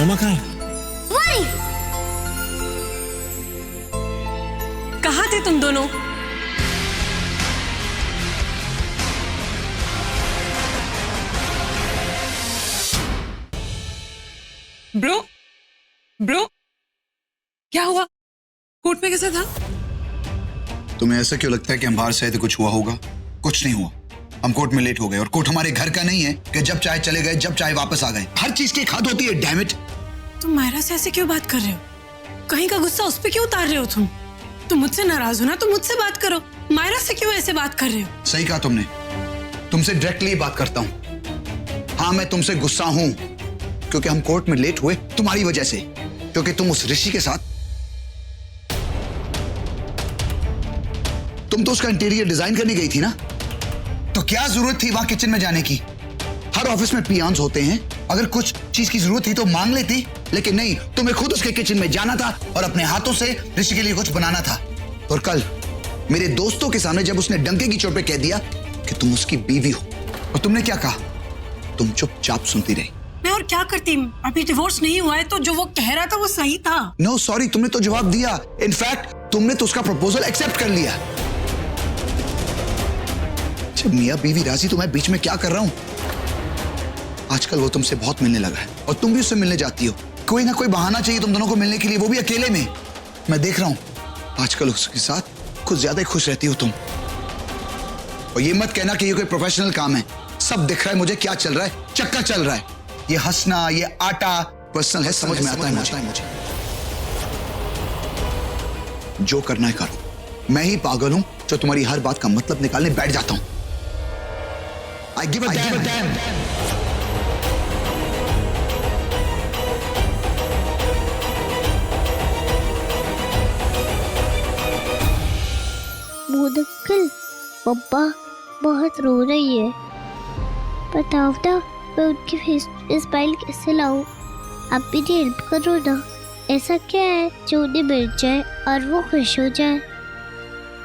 मम्मा कहाँ है? वही। कहाँ थे तुम दोनों? ब्रो क्या हुआ? कोर्ट में कैसा था? तुम्हें ऐसा क्यों लगता है कि हम बाहर से आए तो कुछ हुआ होगा? कुछ नहीं हुआ। हम कोर्ट में लेट हो गए और कोर्ट हमारे घर का नहीं है कि जब चाहे चले गए, जब चाहे वापस आ गए। हर चीज की एक हद होती है, डैम इट। तुम मायरा से ऐसे क्यों बात कर रहे हो? कहीं का गुस्सा उस पे क्यों उतार रहे हो तुम? तुम मुझसे नाराज हो ना तो मुझसे बात करो, मायरा से क्यों ऐसे बात कर रहे हो? सही कहा तुमने। तुमसे डायरेक्टली बात करता हूँ। हाँ, मैं तुमसे गुस्सा हूँ क्योंकि हम कोर्ट में लेट हुए तुम्हारी वजह से, क्योंकि तुम उस ऋषि के साथ, तुम तो उसका इंटीरियर डिजाइन करने गई थी ना, तो क्या जरूरत थी वहां किचन में जाने की? हर ऑफिस में पियान्स होते हैं, अगर कुछ चीज की जरूरत थी तो मांग लेती, लेकिन नहीं, तुम्हें खुद उसके किचन में जाना था और अपने हाथों से ऋषि के लिए कुछ बनाना था। और कल मेरे दोस्तों के सामने जब उसने डंके की चोट पे कह दिया कि तुम उसकी बीवी हो, और तुमने क्या कहा? तुम चुपचाप सुनती रही। मैं और क्या करती? अभी डिवोर्स नहीं हुआ है तो जो वो कह रहा था वो सही था। नो सॉरी, तुमने तो जवाब दिया। इनफैक्ट तुमने तो उसका प्रपोजल एक्सेप्ट कर लिया। जब मियां बीवी राजी तो मैं बीच में क्या कर रहा हूं? आजकल वो तुमसे बहुत मिलने लगा है और तुम भी उससे मिलने जाती हो। कोई ना कोई बहाना चाहिए तुम दोनों को मिलने के लिए, वो भी अकेले में। मैं देख रहा हूं आजकल उसके साथ कुछ ज्यादा ही खुश रहती हो तुम। और ये मत कहना कि ये कोई प्रोफेशनल काम है। सब दिख रहा है मुझे क्या चल रहा है, चक्का चल रहा है। ये हंसना, ये आटा पर्सनल है, समझ में आता है मुझे। जो करना है करो। मैं ही पागल हूं जो तुम्हारी हर बात का मतलब निकालने बैठ जाता हूं। I give a damn. Uncle, पप्पा बहुत रो रही है। बताओ ना, मैं उनके फेस पे स्माइल कैसे लाऊं? आप भी हेल्प करो ना। ऐसा क्या है जो उन्हें मिल जाए और वो खुश हो जाए?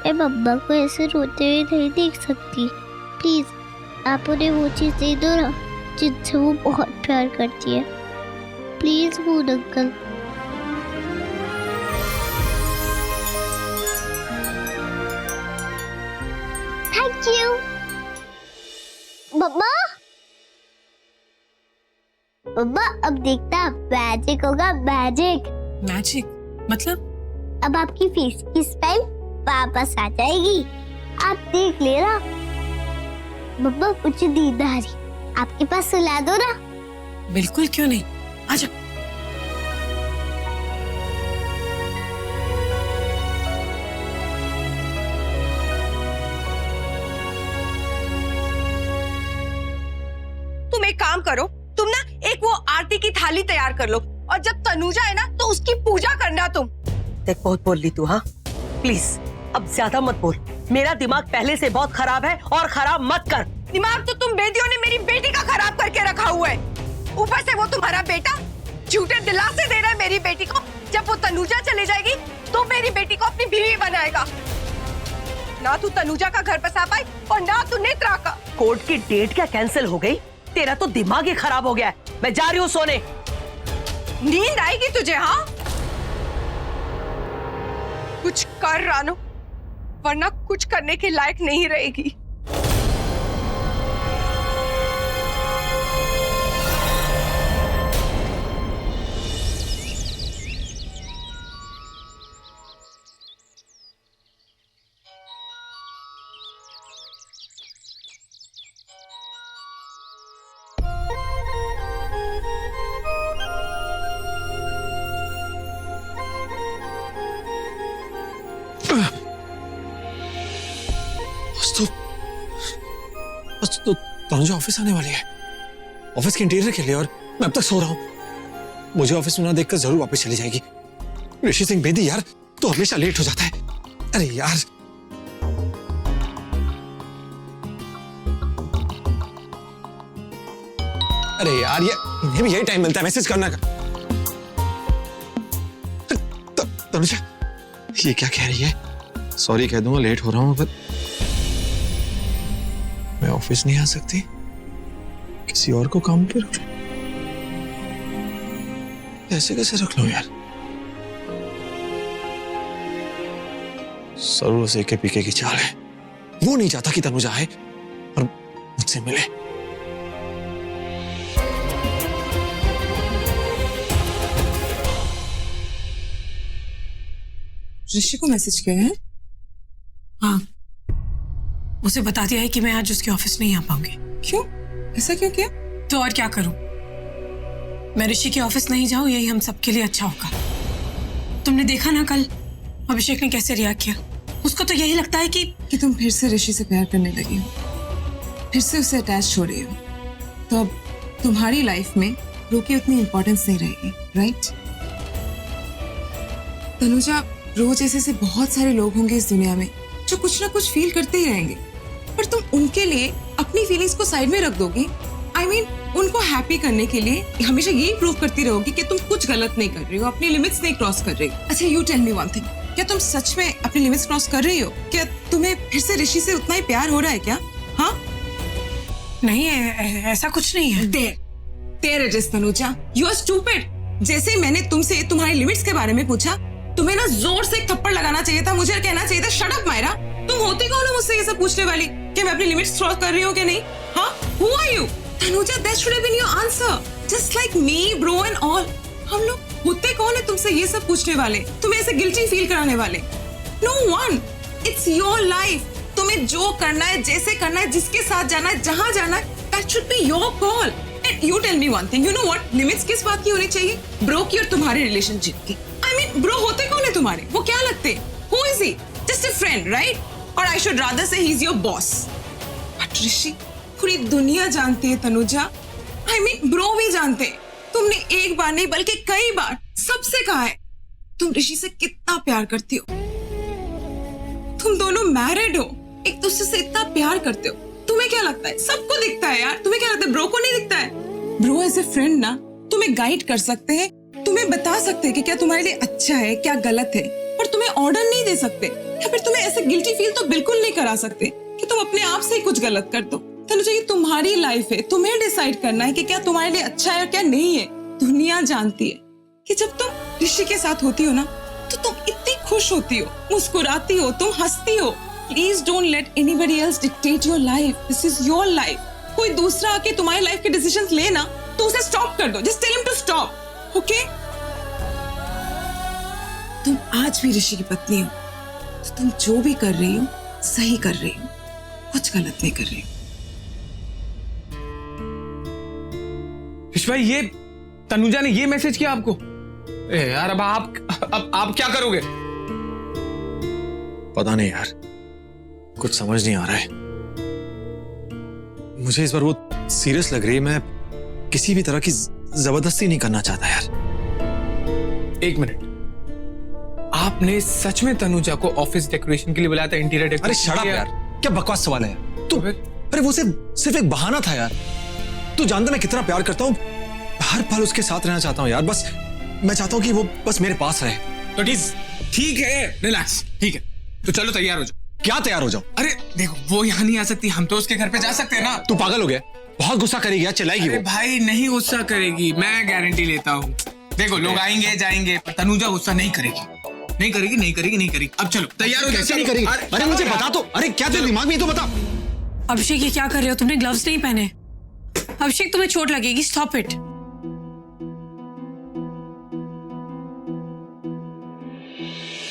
मैं मम्मा को ऐसे रोते हुए नहीं देख सकती। प्लीज आप उन्हें वो चीज दे दो ना जिनसे वो बहुत प्यार करती है। Please moon uncle. Thank you. मम्मा, मम्मा अब देखना मैजिक होगा, मैजिक। मैजिक मतलब? अब आपकी फेस की स्माइल वापस आ जाएगी। आप देख लेना। मम्मा मुझे नींद आ रही, आपके पास सुला दो ना। बिल्कुल, क्यों नहीं, आजा। तुम एक काम करो, तुम ना एक वो आरती की थाली तैयार कर लो और जब तनुजा है ना तो उसकी पूजा करना तुम। देख, बहुत बोल ली तू। हाँ प्लीज अब ज्यादा मत बोल। मेरा दिमाग पहले से बहुत खराब है और खराब मत कर। दिमाग तो तुम बेटियों ने मेरी बेटी का खराब करके रखा हुआ है। ऊपर से वो तुम्हारा बेटा झूठे दिलासे दे रहा है मेरी बेटी को। जब वो तनुजा चली जाएगी तो मेरी बेटी को अपनी बीवी बनाएगा। ना तू तनुजा का घर बसा पाई और ना तू नेत्रा का। कोर्ट की डेट क्या कैंसिल हो गई? तेरा तो दिमाग ही खराब हो गया है। मैं जा रही हूँ सोने। नींद आएगी तुझे? हाँ, कुछ कर रानो, वरना कुछ करने के लायक नहीं रहेगी। तो तनुजा ऑफिस आने वाली है, ऑफिस के इंटीरियर के लिए, और मैं अब तक सो रहा हूँ। मुझे ऑफिस में ना देखकर जरूर वापस चली जाएगी। ऋषि सिंह बेदी यार, तो हमेशा लेट हो जाता है। अरे यार, अरे यार, ये इन्हें भी यही टाइम मिलता है मैसेज करने का। तनुजा ये क्या कह रही है? सॉरी कह दूंगा, लेट हो रहा हूँ, पर मैं ऑफिस नहीं आ सकती, किसी और को काम पे रख। ऐसे कैसे रख लो यार? सरू से के पीके की चाल है। वो नहीं चाहता कि तनुजा आए और मुझसे मिले। ऋषि को मैसेज किया है? हाँ, उसे बता दिया है कि मैं आज उसके ऑफिस नहीं आ पाऊंगी। क्यों? ऐसा क्यों किया? तो और क्या करूं? मैं ऋषि के ऑफिस नहीं जाऊं, यही हम सबके लिए अच्छा होगा। तुमने देखा ना कल अभिषेक ने कैसे रिएक्ट किया। उसको तो यही लगता है कि तुम फिर से ऋषि से प्यार करने लगी हो, फिर से उससे अटैच हो रही हो, तो अब तुम्हारी लाइफ में ब्रो की उतनी इंपॉर्टेंस नहीं रहेगी, राइट? तनुजा, रोज ऐसे बहुत सारे लोग होंगे इस दुनिया में जो कुछ ना कुछ फील करते ही रहेंगे, पर तुम उनके लिए अपनी फीलिंग्स को साइड में रख दोगी। I mean, उनको हैप्पी करने के लिए हमेशा यही प्रूव करती रहोगी कि तुम कुछ गलत नहीं कर रही हो, अपनी लिमिट्स नहीं क्रॉस कर रही। अच्छा, you tell me one thing, क्या तुम सच में अपनी लिमिट्स क्रॉस कर रही हो? क्या तुम्हें फिर से ऋषि से उतना ही प्यार हो रहा है क्या? हाँ? नहीं है, ऐसा कुछ नहीं है। There it is Tanuja, you are stupid. जैसे मैंने तुमसे तुम्हारी लिमिट्स के बारे में पूछा, तुम्हें ना जोर से एक थप्पड़ लगाना चाहिए था, मुझे कहना चाहिए था शट अप मायरा। तुम होती कौन हो मुझसे ये सब पूछने वाली कि मैं अपनी लिमिट्स क्रॉस कर रही हूँ कि नहीं? हाँ, who are you? Tanuja, that should have been your answer. Just like me, bro and all. हम लोग होते कौन है तुमसे ये सब पूछने वाले, तुम्हें ऐसे गिल्टी फील कराने वाले? No one. It's your life. तुम्हें जो करना है, जैसे करना है, जिसके साथ जाना है, जहाँ जाना है, that should be your call. And you tell me one thing. You know what? Limits किस बात की होनी चाहिए? ब्रो की और तुम्हारे रिलेशनशिप की. I mean, ब्रो होते कौन है तुम्हारे? वो क्या लगते? Who is he? Just a friend, right? Or I should rather say he's your boss. But ऋषि, पूरी दुनिया जानती है तनुजा। I mean, ब्रो भी जानते हैं। तुमने एक बार नहीं बल्कि कई बार सबसे कहा है तुम ऋषि से कितना प्यार करती हो। तुम दोनों मैरिड हो, एक दूसरे से इतना प्यार करते हो। तुम्हें क्या लगता है? सबको दिखता है यार। तुम्हें क्या लगता है ब्रो को नहीं दिखता है? ब्रो एज ए फ्रेंड ना तुम्हें गाइड कर सकते हैं, तुम्हें बता सकते हैं कि क्या तुम्हारे लिए अच्छा है, क्या गलत है, पर तुम्हें ऑर्डर नहीं दे सकते या फिर तुम्हें ऐसे गिल्टी फील तो बिल्कुल नहीं करा सकते कि तुम अपने आप से ही कुछ गलत कर दो। तनुजा, ये तुम्हारी लाइफ है, तुम्हें डिसाइड करना है कि क्या तुम्हारे लिए अच्छा है और क्या नहीं है। दुनिया जानती है कि जब तुम ऋषि के साथ होती हो ना तो तुम इतनी खुश होती हो, मुस्कुराती हो, तुम हंसती हो। Please don't let anybody else dictate your life. This is your life. कोई दूसरा आके तुम्हारी लाइफ के डिसीजंस ले ना तो उसे स्टॉप कर दो। Just tell him to stop, okay? तुम आज भी ऋषि की पत्नी हो तो तुम जो भी कर रही हो सही कर रही हो, कुछ गलत नहीं कर रही हो। ऋषि भाई, ये तनुजा ने ये मैसेज किया आपको? यार, अब आप क्या करोगे? पता नहीं यार, कुछ समझ नहीं आ रहा है। मुझे इस बार वो सीरियस लग रही है। मैं किसी भी तरह की जबरदस्ती नहीं करना चाहता यार। एक मिनट, आपने सच में तनुजा को ऑफिस डेकोरेशन के लिए बुलाया था? इंटीरियर अरे डेकोरेशन? शट अप यार, क्या बकवास सवाल है तू? अरे वो सिर्फ एक बहाना था यार। तू जानता मैं कितना प्यार करता हूँ, हर पल उसके साथ रहना चाहता हूँ यार। बस मैं चाहता हूँ कि वो बस मेरे पास रहे। तो ठीक है, रिलैक्स, ठीक है। तो चलो तैयार हो जाओ। क्या तैयार हो जाओ? अरे देखो, वो यहाँ नहीं आ सकती, हम तो उसके घर पे जा सकते हैं ना। तू पागल हो गया? बहुत गुस्सा करेगी यार, चिल्लाएगी अरे वो। भाई, नहीं गुस्सा करेगी, मैं गारंटी लेता हूँ। देखो, लोग आएंगे जाएंगे पर तनुजा गुस्सा नहीं करेगी। नहीं करेगी। अब चलो तैयार हो जाओ। कैसे नहीं करेगी? अरे मुझे बता तो। अरे क्या तेरे दिमाग में है तो बता। अभिषेक, ये क्या कर रहे हो? तुमने ग्लव्स नहीं पहने। अभिषेक, तुम्हें चोट लगेगी, स्टॉप इट।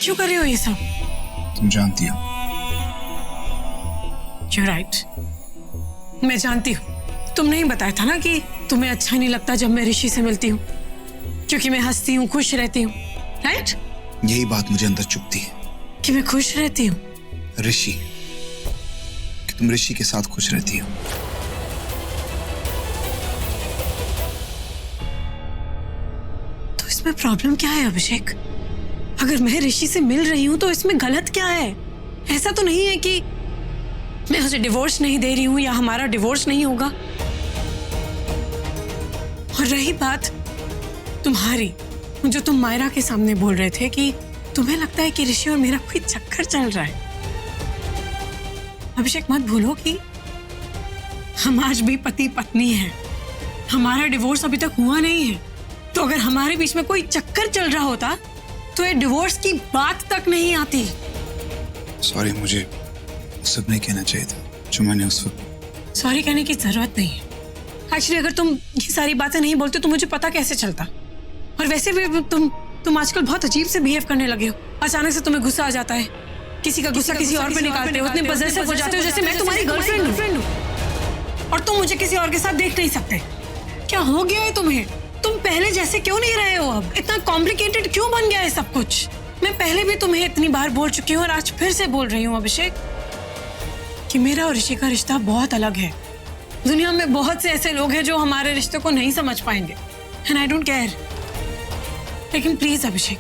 क्यों कर रहे हो ये सब? तुम जानती हो। You're right. मैं जानती हूँ। तुमने ही बताया था ना कि तुम्हें अच्छा नहीं लगता जब मैं ऋषि से मिलती हूँ, क्योंकि मैं हंसती हूँ, खुश रहती हूँ, राइट? यही बात मुझे अंदर चुभती है कि मैं खुश रहती हूँ। ऋषि, कि तुम ऋषि के साथ खुश रहती हो। तो इसमें प्रॉब्लम क्या है अभिषेक? अगर मैं ऋषि से मिल रही हूँ तो इसमें गलत क्या है? ऐसा तो नहीं है कि मैं उसे डिवोर्स नहीं दे रही हूँ या हमारा डिवोर्स नहीं होगा। और रही बात तुम्हारी, जो तुम मायरा के सामने बोल रहे थे कि तुम्हें लगता है कि ऋषि और मेरा कोई चक्कर चल रहा है। अभिषेक, मत भूलो कि हम आज भी पति पत्नी हैं। हमारा डिवोर्स अभी तक हुआ नहीं है। तो अगर हमारे बीच में कोई चक्कर चल रहा होता तो ये डिवोर्स की बात तक नहीं आती। सॉरी, मुझे सब नहीं कहना चाहिए था जो मैंने उस वक्त। सॉरी कहने की जरूरत नहीं है। एक्चुअली अगर तुम ये सारी बातें नहीं बोलते तो मुझे पता कैसे चलता। और वैसे भी तुम आजकल बहुत अजीब से बिहेव करने लगे हो। अचानक से तुम्हें गुस्सा आ जाता है, किसी का गुस्सा किसी और पे निकालते हो, इतने पजेसिव हो जाते हो जैसे मैं तुम्हारी गर्लफ्रेंड हूँ और तुम मुझे किसी और के साथ देख नहीं सकते। क्या हो गया है तुम्हें? तुम पहले जैसे क्यों नहीं रहे हो? अब इतना कॉम्प्लिकेटेड क्यों बन गया है सब कुछ? मैं पहले भी तुम्हें इतनी बार बोल चुकी हूँ और आज फिर से बोल रही हूँ अभिषेक कि मेरा और ऋषि का रिश्ता बहुत अलग है। दुनिया में बहुत से ऐसे लोग हैं जो हमारे रिश्ते को नहीं समझ पाएंगे एंड आई डोंट केयर। लेकिन प्लीज अभिषेक,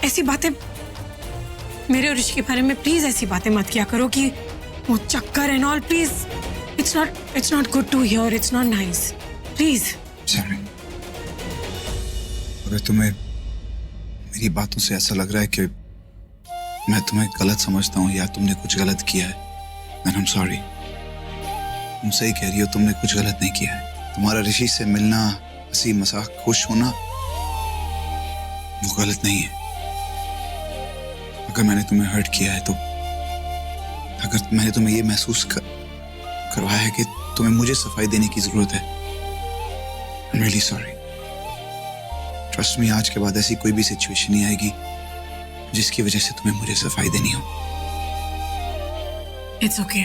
ऐसी बातें मेरे और ऋषि के बारे में प्लीज ऐसी बातें मत किया करो कि वो चक्कर and all. Please, it's not good to hear, it's not nice, please. Sorry, अगर तुम्हें मेरी बातों से ऐसा लग रहा है कि मैं तुम्हें गलत समझता हूँ या तुमने कुछ गलत किया है, then I'm sorry। तुम सही कह रही हो, तुमने कुछ गलत नहीं किया है। तुम्हारा ऋषि से मिलना, हंसी मजाक, खुश होना, वो गलत नहीं है। अगर मैंने तुम्हें हर्ट किया है तो, अगर मैंने तुम्हें ये महसूस करवाया है कि तुम्हें मुझे सफाई देने की जरूरत है, I'm really sorry। Trust me, आज के बाद ऐसी कोई भी सिचुएशन नहीं आएगी जिसकी वजह से तुम्हें मुझे सफाई देनी हो। इट्स ओके,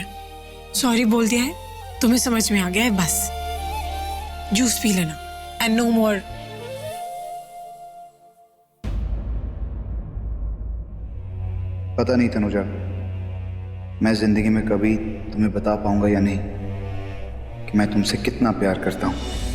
सॉरी बोल दिया है, तुम्हें समझ में आ गया है, बस जूस पी लेना एंड नो मोर। पता नहीं तनुजा, मैं जिंदगी में कभी तुम्हें बता पाऊंगा या नहीं कि मैं तुमसे कितना प्यार करता हूं।